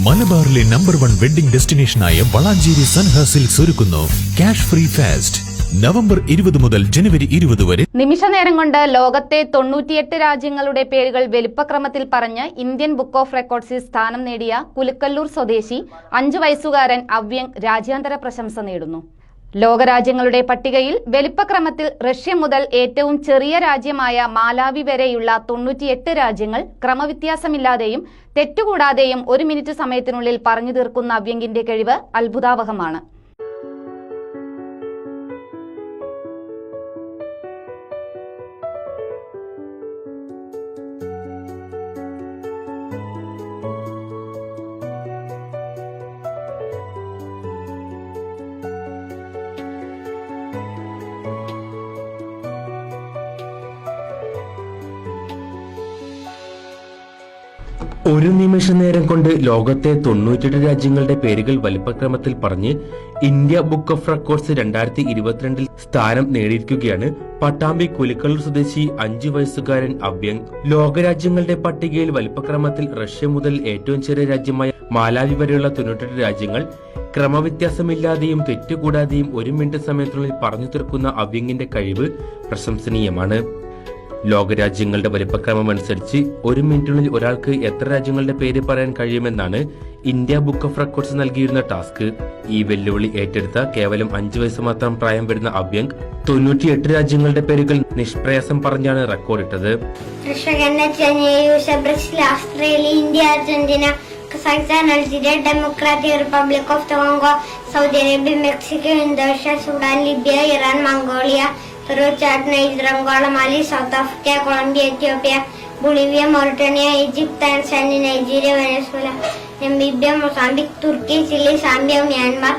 മലബാറിലെ number 1 wedding ഡെസ്റ്റിനേഷനായ Valanchery Sanha silks ഒരുക്കുന്നു ക്യാഷ് ഫ്രീ ഫെസ്റ്റ്. നവംബർ 20 മുതൽ ജനുവരി 20 വരെ. നിമിഷനേരം കൊണ്ട് ലോകത്തെ 98 രാജ്യങ്ങളുടെ പേരുകൾ വലിപ്പക്രമത്തിൽ പറഞ്ഞ് ഇന്ത്യൻ ബുക്ക് ഓഫ് റെക്കോർഡ്സിൽ സ്ഥാനം നേടിയ കുലുക്കല്ലൂർ സ്വദേശി 5 വയസ്സുകാരൻ അവ്യങ് രാജ്യാന്തര പ്രശംസ നേടുന്നു. ലോകരാജ്യങ്ങളുടെ പട്ടികയിൽ വലിപ്പക്രമത്തിൽ റഷ്യ മുതൽ ഏറ്റവും ചെറിയ രാജ്യമായ മാലാവി വരെയുള്ള 98 രാജ്യങ്ങൾ ക്രമവ്യത്യാസമില്ലാതെയും തെറ്റുകൂടാതെയും 1 മിനിറ്റ് സമയത്തിനുള്ളിൽ പറഞ്ഞു തീർക്കുന്ന അവ്യങ്ങിന്റെ കഴിവ് അത്ഭുതാവഹമാണ്. ഒരു നിമിഷ നേരം കൊണ്ട് ലോകത്തെ 98 രാജ്യങ്ങളുടെ പേരുകൾ വലിപ്പക്രമത്തിൽ പറഞ്ഞ് ഇന്ത്യ ബുക്ക് ഓഫ് റെക്കോർഡ്സ് 2022 സ്ഥാനം നേടിയിരിക്കുകയാണ് പട്ടാമ്പി കുലുക്കല്ലൂർ സ്വദേശി 5 വയസ്സുകാരൻ അവ്യങ്. ലോകരാജ്യങ്ങളുടെ പട്ടികയിൽ വലിപ്പക്രമത്തിൽ റഷ്യ മുതൽ ഏറ്റവും ചെറിയ രാജ്യമായ മാലാവി വരെയുള്ള 98 രാജ്യങ്ങൾ ക്രമവ്യത്യാസമില്ലാതെയും തെറ്റുകൂടാതെയും 1 മിനിറ്റ് സമയത്തിനുള്ളിൽ പറഞ്ഞു തീർക്കുന്ന അവ്യങ്ങിന്റെ കഴിവ് പ്രശംസനീയമാണ്. ലോകരാജ്യങ്ങളുടെ വലിപ്പക്രമം അനുസരിച്ച് 1 മിനിറ്റിനുള്ളിൽ ഒരാൾക്ക് എത്ര രാജ്യങ്ങളുടെ പേര് പറയാൻ കഴിയുമെന്നാണ് ഇന്ത്യ ബുക്ക് ഓഫ് റെക്കോർഡ്സ് നൽകിയിരുന്ന ടാസ്ക്. ഈ വെല്ലുവിളി ഏറ്റെടുത്ത കേവലം 5 വയസ്സ് മാത്രം പ്രായം വരുന്ന അവ്യങ് 98 രാജ്യങ്ങളുടെ പേരുകൾ നിഷ്പ്രയാസം പറഞ്ഞാണ് റെക്കോർഡിട്ടത്. Australia, India, Argentina, Kazakhstan, Algeria, Democratic Republic of Congo, Saudi Arabia, Mexico, Indonesia, Sudan, Libya, Iran, Mongolia, Peru, Chad, Niger, Angola, Mali, South Africa, Colombia, Ethiopia, Bolivia, Mauritania, Egypt, Tanzania, Nigeria, Venezuela, Namibia, Mozambique, Turkey, Chile, Zambia, Myanmar,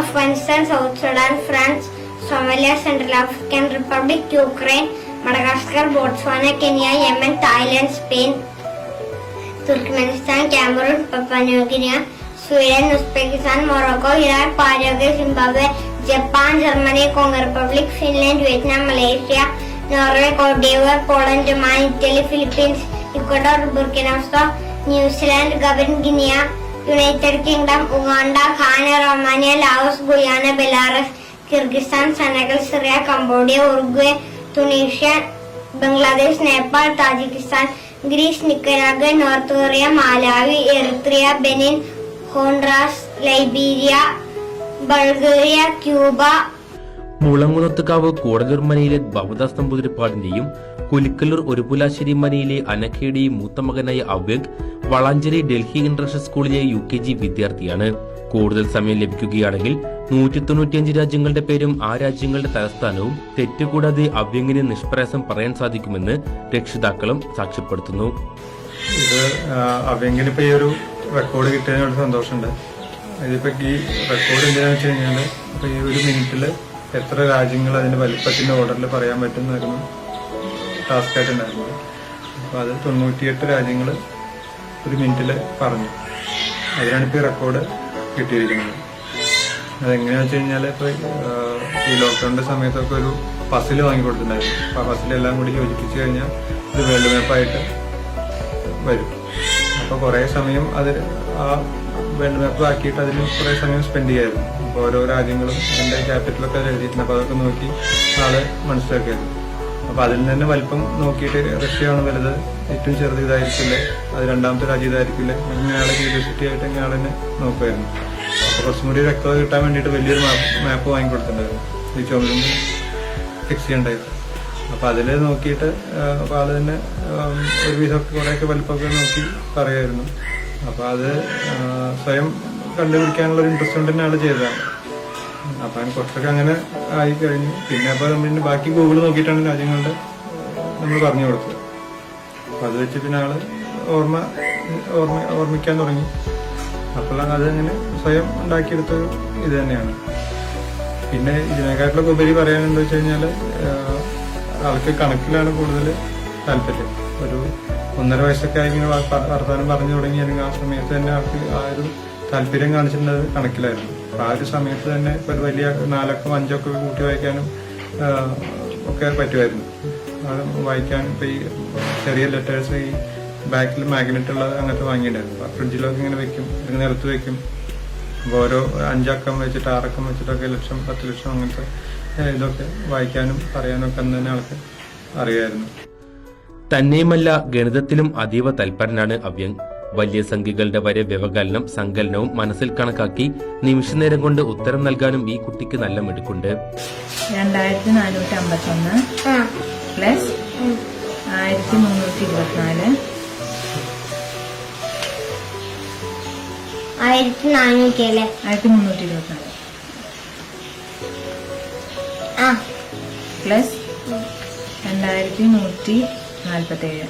Afghanistan, South Sudan, France, Somalia, Central African Republic, Ukraine, Madagascar, Botswana, Kenya, Yemen, Thailand, Spain, Turkmenistan, Cameroon, Papua New Guinea, Sweden, Uzbekistan, Morocco, Iraq, Paraguay, Zimbabwe, Japan, Germany, Congo Republic, Finland, Vietnam, Malaysia, Norway, Cote d'Ivoire, Poland, Oman, Italy, Philippines, Ecuador, Burkina Faso, New Zealand, Gabon, Guinea, United Kingdom, Uganda, Ghana, Romania, Laos, Guyana, Belarus, Kyrgyzstan, Senegal, Syria, Cambodia, Uruguay, Tunisia, Bangladesh, Nepal, Tajikistan, Greece, Nicaragua, North Korea, Malawi, Eritrea, Benin, Honduras, Liberia, Bulgaria, Cuba. Mulankulathukavu Koodallur മനയിലെ ഭവദാസ് നമ്പൂതിരിപ്പാടിന്റെയും കുലുക്കല്ലൂർ ഒരുപുലാശ്ശേരി മനയിലെ അനഖയുടെയും മൂത്ത മകനായ Avyang Valanchery Delhi international സ്കൂളിലെ UKG വിദ്യാർത്ഥിയാണ്. കൂടുതൽ സമയം ലഭിക്കുകയാണെങ്കിൽ 195 രാജ്യങ്ങളുടെ പേരും ആ രാജ്യങ്ങളുടെ തലസ്ഥാനവും തെറ്റുകൂടാതെ അവ്യങ്ങിന് നിഷ്പ്രയാസം പറയാൻ സാധിക്കുമെന്ന് രക്ഷിതാക്കളും സാക്ഷ്യപ്പെടുത്തുന്നു. ഇത് അവ്യങ്ങിനിപ്പോ ഈ ഒരു റെക്കോർഡ് കിട്ടിയതിനോട് സന്തോഷമുണ്ട്. ഇതിപ്പോ ഈ റെക്കോർഡ് എന്താണെന്ന് വെച്ച് കഴിഞ്ഞാല് ഇപ്പൊ ഈ 1 മിനിറ്റില് എത്ര രാജ്യങ്ങൾ അതിന്റെ വലിപ്പത്തിന്റെ ഓർഡറിൽ പറയാൻ പറ്റുന്നതായിരുന്നു ടാസ്ക് ആയിട്ടുണ്ടായിരുന്നത്. അപ്പൊ അത് 98 രാജ്യങ്ങൾ 1 മിനിറ്റില് പറഞ്ഞു. അതിനാണ് ഇപ്പൊ ഈ റെക്കോർഡ് കിട്ടിയിരിക്കുന്നത്. അതെങ്ങനെയാന്ന് വെച്ച് കഴിഞ്ഞാല് ഇപ്പൊ ഈ ലോക്ക്ഡൌണിന്റെ സമയത്തൊക്കെ ഒരു പസിൽ വാങ്ങിക്കൊടുത്തിട്ടുണ്ടായിരുന്നു. അപ്പൊ ആ പസിലെല്ലാം കൂടി യോജിപ്പിച്ചു കഴിഞ്ഞാൽ ഇത് വേൾഡ് മാപ്പായിട്ട് വരും. അപ്പൊ കുറെ സമയം അത് ആ വേൾഡ് മാപ്പ് ആക്കിയിട്ട് അതിന് കുറെ സമയം സ്പെൻഡ് ചെയ്യായിരുന്നു. അപ്പോൾ ഓരോ രാജ്യങ്ങളും അതിന്റെ ക്യാപിറ്റലൊക്കെ എഴുതിയിട്ടുണ്ട്. അപ്പൊ അതൊക്കെ നോക്കി ആള് മനസ്സിലാക്കിയായിരുന്നു. അപ്പൊ അതിൽ തന്നെ വലിപ്പം നോക്കിയിട്ട് റഷ്യയാണ് വലുത്, ഏറ്റവും ചെറുത് ഇതായിരിക്കില്ലേ, അത് രണ്ടാമത്തെ രാജ്യം ഇതായിരിക്കില്ലേ, ഇങ്ങനെയാളെ ക്യൂരിയോസിറ്റി ആയിട്ട് ഇങ്ങനെയാളെ തന്നെ നോക്കുമായിരുന്നു. അപ്പൊ കുറച്ചും കൂടി വ്യക്തത കിട്ടാൻ വേണ്ടിയിട്ട് വലിയൊരു മാപ്പ് വാങ്ങിക്കൊടുത്തിട്ടുണ്ടായിരുന്നു ഈ ചുമരിൽ ഫിക്സ് ചെയ്യണ്ടായിരുന്നു. അപ്പൊ അതില് നോക്കിയിട്ട് അപ്പൊ ആള് തന്നെ ഒരു വിധമൊക്കെ കുറെയൊക്കെ വലിപ്പമൊക്കെ നോക്കി പറയായിരുന്നു. അപ്പൊ അത് സ്വയം കണ്ടുപിടിക്കാനുള്ള ഒരു ഇൻട്രസ്റ്റ് കൊണ്ട് തന്നെ ആള് ചെയ്തതാണ്. അപ്പൊ അതിന് കുറച്ചൊക്കെ അങ്ങനെ ആയി കഴിഞ്ഞു. പിന്നെ അപ്പൊ പിന്നെ ബാക്കി ഗൂഗിൾ നോക്കിയിട്ടാണ് രാജ്യങ്ങളുടെ നമ്മൾ പറഞ്ഞു കൊടുത്തത്. അപ്പൊ അത് വെച്ച് പിന്നെ ആള് ഓർമ്മിക്കാൻ തുടങ്ങി. അപ്പോൾ അതങ്ങനെ സ്വയം ഉണ്ടാക്കിയെടുത്തൊരു ഇത് തന്നെയാണ്. പിന്നെ ഇതിനെക്കാട്ടിലൊക്കെ ഉപരി പറയാനെന്താ വെച്ച് കഴിഞ്ഞാല് ആൾക്ക് കണക്കിലാണ് കൂടുതൽ താല്പര്യം. ഒരു 1.5 വയസ്സൊക്കെ ആയി ഇങ്ങനെ വർത്തമാനം പറഞ്ഞു തുടങ്ങി. അല്ലെങ്കിൽ ആ സമയത്ത് തന്നെ ആൾക്ക് ആ ഒരു താല്പര്യം കാണിച്ചിട്ടുള്ളത് കണക്കിലായിരുന്നു. അപ്പൊ ആ ഒരു സമയത്ത് തന്നെ ഇപ്പൊ ഒരു വലിയ 4 അക്കം 5 ഒക്കെ കൂട്ടി വായിക്കാനും ഒക്കെ പറ്റുമായിരുന്നു. വായിക്കാനും ഇപ്പൊ ഈ ചെറിയ ലെറ്റേഴ്സ് ഈ ബാക്കിൽ മാഗ്നറ്റ് ഉള്ളത് അങ്ങനത്തെ വാങ്ങിയിട്ടുണ്ടായിരുന്നു. ഫ്രിഡ്ജിലൊക്കെ ഇങ്ങനെ വെക്കും, അല്ലെങ്കിൽ നിലത്ത് വെക്കും. അപ്പോൾ ഓരോ 5 അക്കം വെച്ചിട്ട് 6 അക്കം വെച്ചിട്ടൊക്കെ ലക്ഷം 10 ലക്ഷം അങ്ങനത്തെ ഇതൊക്കെ വായിക്കാനും പറയാനും ഒക്കെ അന്ന് തന്നെ ആൾക്ക് അറിയായിരുന്നു. തന്നെയുമല്ല, ഗണിതത്തിലും അതീവ തൽപരനാണ് അവ്യങ്. വലിയ സംഖ്യകളുടെ വരെ വ്യവകലനം സങ്കലനവും മനസ്സിൽ കണക്കാക്കി നിമിഷനേരം കൊണ്ട് ഉത്തരം നൽകാനും ഈ കുട്ടിക്ക് നല്ല മിടുക്കുണ്ട്. 2451 പ്ലസ് 1324 1400 അല്ലേ? 1324 പ്ലസ് 2147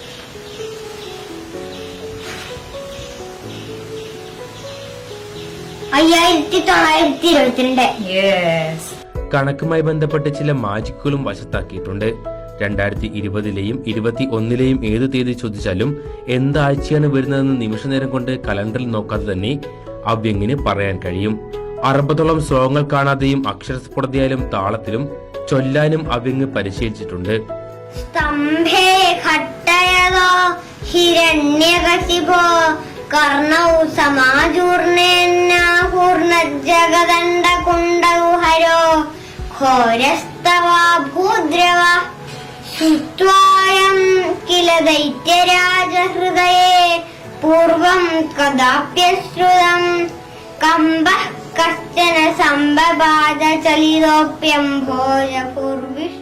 5922. യെസ്. കണക്കുമായി ബന്ധപ്പെട്ട് ചില മാജിക്കുകളും വശത്താക്കിയിട്ടുണ്ട്. 2020-ലെയും 2021-ലെയും ഏത് തീയതി ചോദിച്ചാലും എന്താഴ്ചയാണ് വരുന്നതെന്ന് നിമിഷനേരം കൊണ്ട് കലണ്ടറിൽ നോക്കാതെ തന്നെ അവ്യങ്ങിന് പറയാൻ കഴിയും. 60ഓളം ശ്ലോകങ്ങൾ കാണാതെയും അക്ഷരസ്ഫുടതയാലും താളത്തിലും ചൊല്ലാനും അവ്യങ് പരിശീലിച്ചിട്ടുണ്ട്. സ്തംഭേ ഘട്ടയതോ ഹിരണ്യകശിപോ കർണൗ സമാജൂർണേന്നാപൂർണജഗദണ്ഡകുണ്ടൗ ഹരോ ഘോരസ്തവാ ഭൂദ്രവ ശ്രുത്വായം കില ദൈത്യരാജഹൃദയേ പൂർവം കദാപ്യശ്രുതം കമ്പഃ കശ്ചന സംബബാധ ചലിതോപ്യം ഭോജ പൂർവിഷ്